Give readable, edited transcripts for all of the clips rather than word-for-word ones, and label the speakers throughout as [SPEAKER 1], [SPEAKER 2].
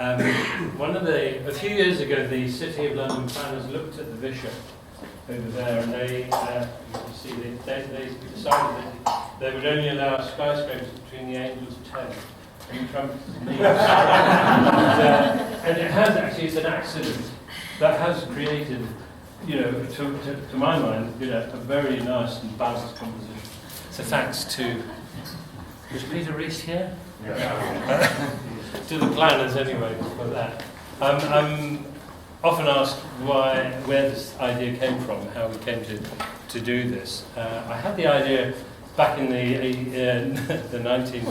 [SPEAKER 1] A few years ago, the City of London planners looked at the Visscher over there, and they decided that they would only allow skyscrapers between the Angel's Tail and Trump's knees. And it has actually, it's an accident that has created, to my mind, a very nice and balanced composition. So thanks to, was Peter Rees here? Yeah. To the planners anyway for that. I'm often asked where this idea came from, how we came to do this. I had the idea back in the 1990s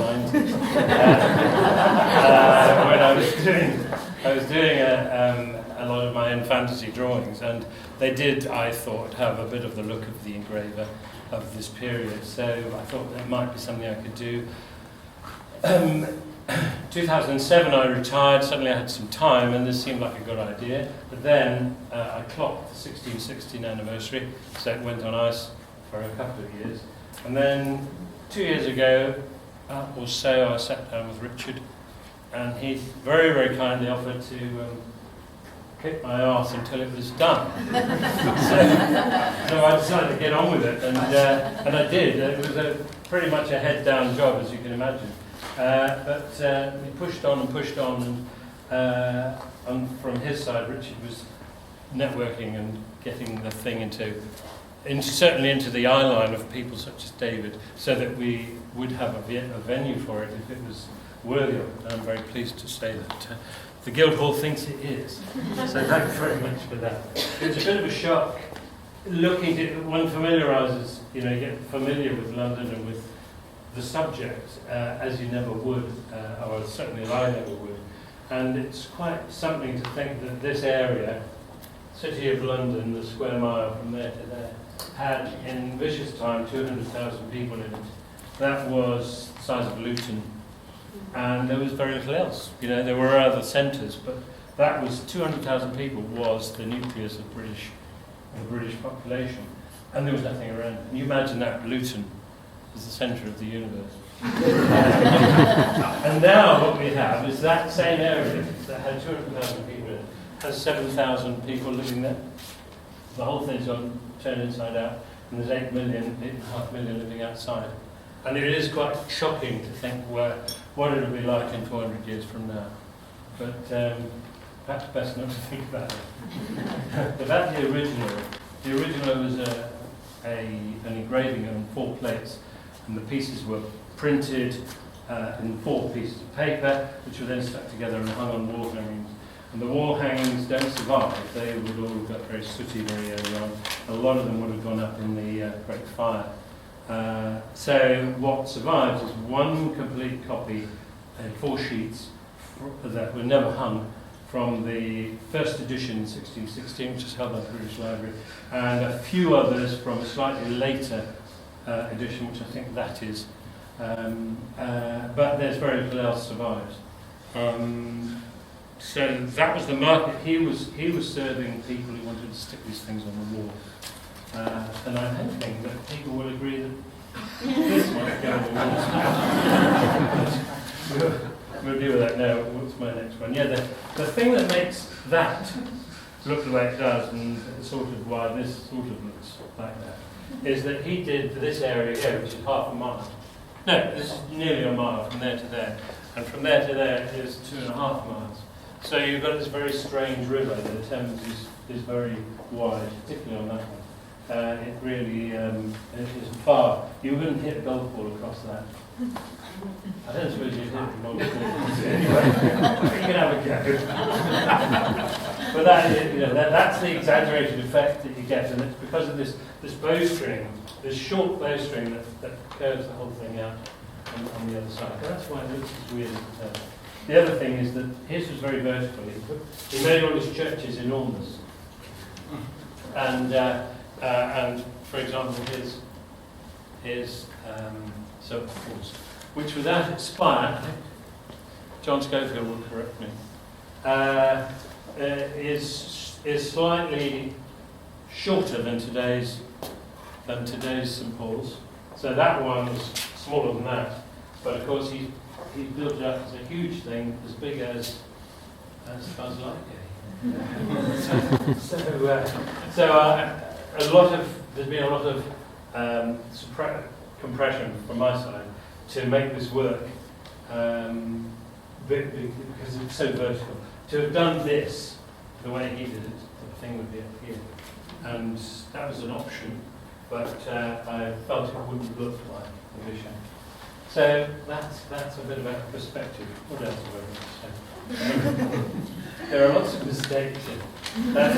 [SPEAKER 1] when I was doing a lot of my own fantasy drawings, and they did, I thought, have a bit of the look of the engraver of this period. So I thought that might be something I could do. 2007 I retired, suddenly I had some time and this seemed like a good idea, but then I clocked the 1616 anniversary, so it went on ice for a couple of years, and then 2 years ago or so I sat down with Richard and he very, very kindly offered to kick my arse until it was done. so I decided to get on with it, and I did. It was pretty much a head down job, as you can imagine. But we pushed on, and from his side, Richard was networking and getting the thing certainly into the eye line of people such as David, so that we would have a venue for it if it was worthy of it. And I'm very pleased to say that the Guildhall thinks it is. So thank you very much for that. It was a bit of a shock. One familiarises, you get familiar with London and with the subject, as you never would, or certainly I never would. And it's quite something to think that this area, City of London, the square mile from there to there, had in Visscher's time 200,000 people in it. That was the size of Luton. And there was very little else. There were other centres, but that was 200,000 people was the nucleus of the British population. And there was nothing around. And you imagine that Luton is the centre of the universe. And now what we have is that same area that had 200,000 people in it, has 7,000 people living there. The whole thing's turned inside out, and there's 8.5 million living outside. And it is quite shocking to think what it will be like in 400 years from now. But perhaps best not to think about it. About the original was an engraving on 4 plates, and the pieces were printed in 4 pieces of paper, which were then stuck together and hung on wall hangings. And the wall hangings don't survive. They would all have got very sooty very early on. A lot of them would have gone up in the Great Fire. So what survives is one complete copy in 4 sheets that were never hung from the first edition, 1616, which is held by the British Library, and a few others from a slightly later edition, which I think that is. But there's very little else survives. So that was the market. He was serving people who wanted to stick these things on the wall. And I'm hoping that people will agree that this might go on the wall. We'll deal with that now. What's my next one? Yeah, the thing that makes that look the way it does, and sort of why this sort of looks like that, is that he did this area here, which is half a mile. No, this is nearly a mile from there to there. And from there to there is 2.5 miles. So you've got this very strange river. The Thames is very wide, particularly on that one. It really isn't far. You wouldn't hit a golf ball across that. I don't suppose you'd hit a golf ball. Anyway, you can have a go. But that's the exaggerated effect that you get, and it's because of this bowstring, this short bowstring that curves the whole thing out on the other side. That's why it looks as weird as it does. The other thing is that his was very vertical. He made all his churches enormous. And for example, his St. which without its spire, I think John Schofield will correct me, is slightly shorter than today's St. Paul's. So that one's smaller than that. But of course he built it up as a huge thing, as big as That's Buzz Lightyear. There's been a lot of compression from my side to make this work, because it's so vertical. To have done this the way he did it, the thing would be up here, and that was an option, but I felt it wouldn't look like the Visscher. So that's a bit about perspective. What else have I got to say? There are lots of mistakes in it. That's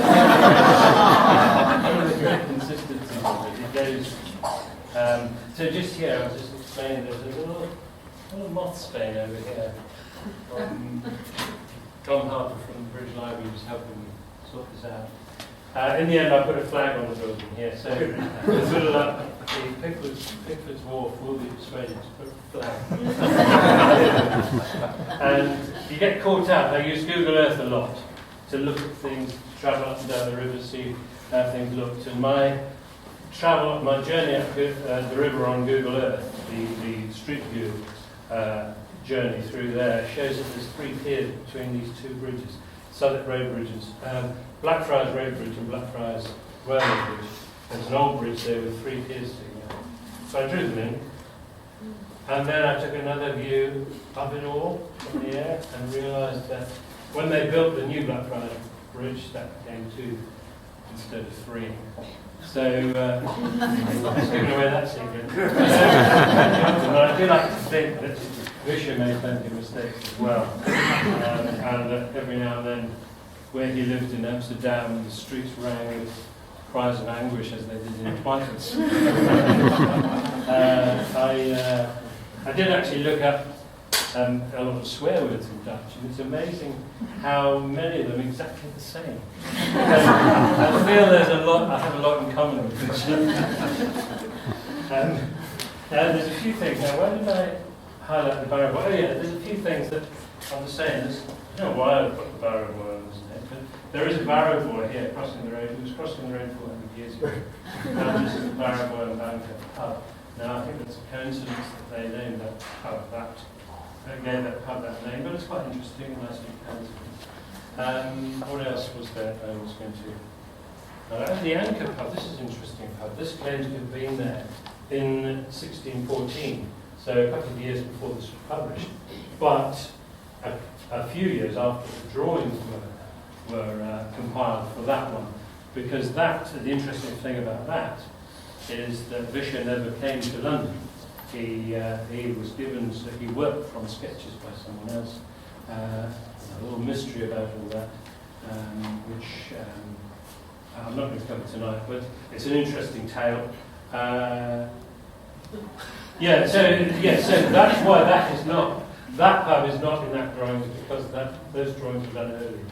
[SPEAKER 1] one of the great consistencies of it. It goes. So just here, I was just explaining there's a little moth stain over here. John Harper from the British Library was helping me sort this out. In the end, I put a flag on the building here, so the Pickford's Wharf will be persuaded to put a flag. And you get caught out. I use Google Earth a lot to look at things, travel up and down the river, see how things looked. And my journey up the river on Google Earth, the street view journey through there, shows that there's 3 piers between these 2 bridges, Southwark Road bridges. Blackfriars Road Bridge and Blackfriars Railway Bridge. There's an old bridge there with 3 piers sitting there. So I drew them in, and then I took another view of it all from the air and realised that when they built the new Blackfriars Bridge, that became 2 instead of 3. So I'm giving away that secret. But I do like to think that Visscher made plenty of mistakes as well, and every now and then, where he lived in Amsterdam, the streets rang with cries of anguish as they did in Twyford. I did actually look up a lot of swear words in Dutch, and it's amazing how many of them are exactly the same. I feel I have a lot in common with Visscher. There's a few things. Now, why did I highlight the Barrow Boy? Oh yeah, there's a few things that I was saying. I don't know why I put the Barrow Boy on this net, but there is a Barrow Boy here crossing the road. It was crossing the road 400 years ago. This is the Barrow Boy and Banker pub. Now, I think it's a coincidence that they named that pub gave that pub that name, but it's quite interesting, nice coincidence. What else was there I was going to... the Anchor pub, this is an interesting pub. This claims to have been there in 1614, so a couple of years before this was published. But a few years after the drawings were compiled for that one, because the interesting thing about that is that Visscher never came to London. He was given, so he worked from sketches by someone else. A little mystery about all that, which I'm not going to cover tonight, but it's an interesting tale. So that's why that pub is not in that drawing, because those drawings were done earlier.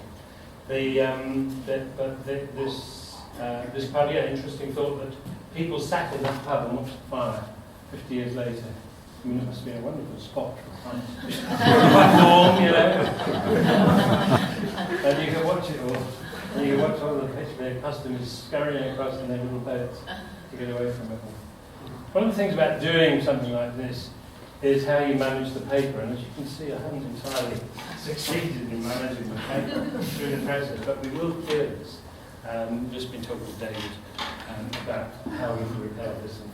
[SPEAKER 1] This pub, interesting thought that people sat in that pub and watched the fire 50 years later. I mean, it must have been a wonderful spot for fun. Quite warm, and you can watch it all. And you can watch all the their customers scurrying across in their little boats to get away from it all. One of the things about doing something like this is how you manage the paper. And as you can see, I haven't entirely succeeded in managing the paper through the process, but we will do this. Just been talking to David about how we can repair this and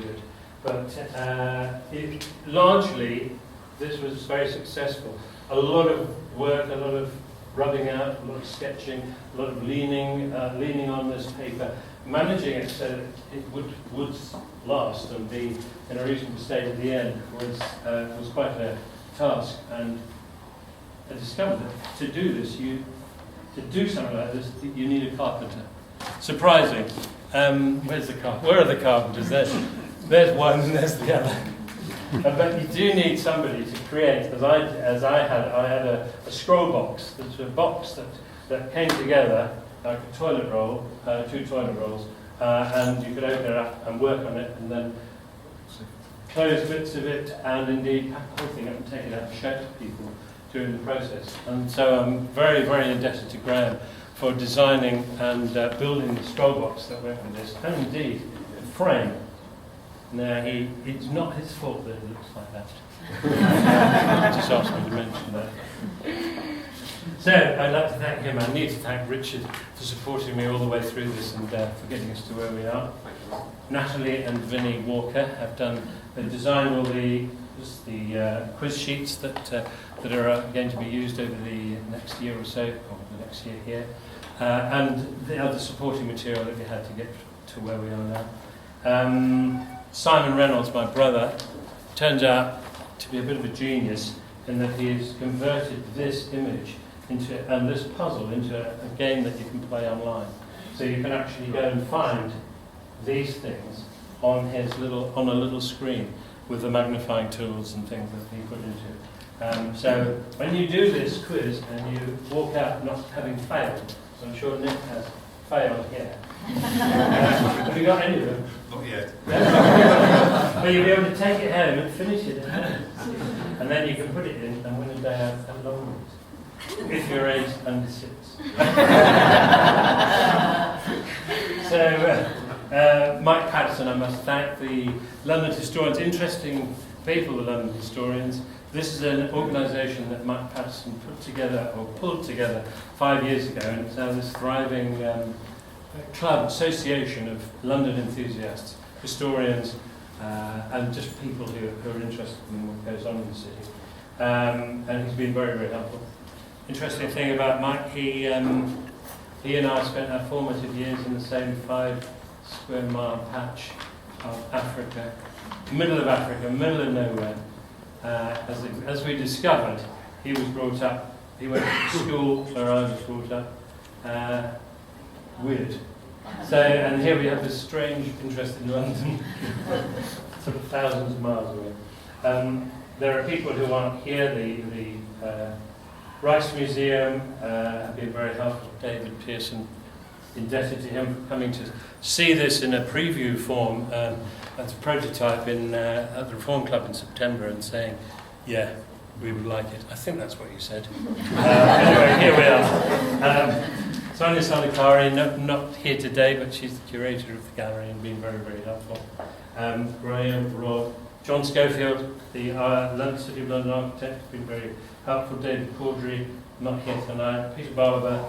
[SPEAKER 1] do it. But largely, this was very successful. A lot of work, a lot of rubbing out, a lot of sketching, a lot of leaning on this paper, managing it so that it would last and be in a reasonable state at the end was quite a task. And I discovered that to do this, to do something like this, you need a carpenter. Surprising. Where's the carpenter? Where are the carpenters? There's one and there's the other. But you do need somebody to create, I had a scroll box. That's a box that came together like a toilet roll, 2 toilet rolls, and you could open it up and work on it and then close bits of it and indeed pack the whole thing up and take it out and show it to people during the process. And so I'm very, very indebted to Graham for designing and building the scroll box that went with this, and indeed the frame. Now, it's not his fault that it looks like that. Just asked me to mention that. So, I'd like to thank him. I need to thank Richard for supporting me all the way through this and for getting us to where we are. Natalie and Vinnie Walker have designed all the quiz sheets that are going to be used over the next year or so, or the next year here, and the other supporting material that we had to get to where we are now. Simon Reynolds, my brother, turns out to be a bit of a genius in that he has converted this image and this puzzle into a game that you can play online. So you can actually go and find these things on a little screen with the magnifying tools and things that he put into it. So when you do this quiz and you walk out not having failed, so I'm sure Nick has failed here. Have you got any of them?
[SPEAKER 2] Not yet.
[SPEAKER 1] Well, you'll be able to take it home and finish it at home. And then you can put it in and win a day out at Longwood. If you're aged under 6. So, Mike Patterson, I must thank the London Historians, interesting people, the London Historians. This is an organisation that Mike Patterson pulled together 5 years ago, and it's now this thriving club, association of London enthusiasts, historians, and just people who are interested in what goes on in the city. And he's been very, very helpful. Interesting thing about Mike, he and I spent our formative years in the same 5 square mile patch of Africa, middle of nowhere. As we discovered, he was brought up, he went to school where I was brought up, weird. So, and here we have this strange interest in London, sort of thousands of miles away. There are people who aren't here, the Rice Museum have been very helpful. David Pearson, indebted to him for coming to see this in a preview form as a prototype at the Reform Club in September and saying, yeah, we would like it. I think that's what you said. Anyway, here we are. Sonia Salikari, not here today, but she's the curator of the gallery and been very, very helpful. Graham, Rob, John Schofield, the City of London architect, has been very helpful. David Caudry, not here tonight. Peter Barber,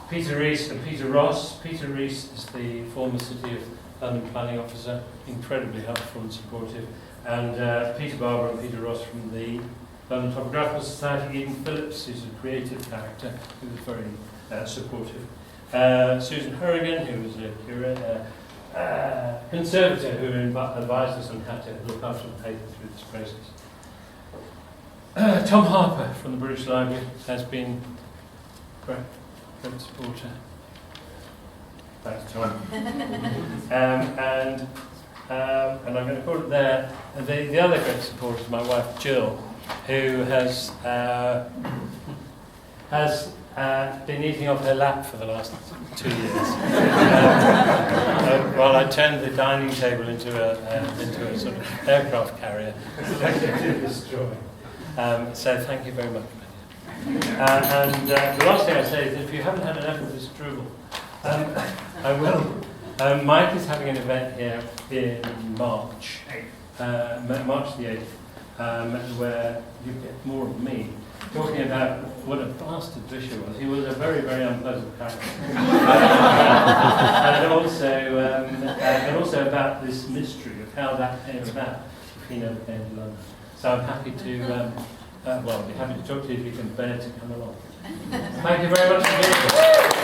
[SPEAKER 1] Peter Rees and Peter Ross. Peter Rees is the former City of London planning officer, incredibly helpful and supportive. And Peter Barber and Peter Ross from the London Topographical Society. Eden Phillips, who's a creative character, who was very supportive. Susan Hurrigan, who was a curator, conservator who advised us on how to look after the paper through this process. Tom Harper from the British Library has been great supporter. Thanks, Tom. And I'm going to call it there. The other great supporter is my wife Jill, who has been eating off her lap for the last 2 years. While I turned the dining table into a sort of aircraft carrier to destroy. So thank you very much. And the last thing I say is, if you haven't had enough of this drool, I will. Mike is having an event here in March, March the 8th, where you get more of me talking about what a bastard Visscher was. He was a very, very unpleasant character. And also about this mystery of how that came about if he never came to London. So I'm happy to, I'd be happy to talk to you if you can bear to come along. Thank you very much for being here.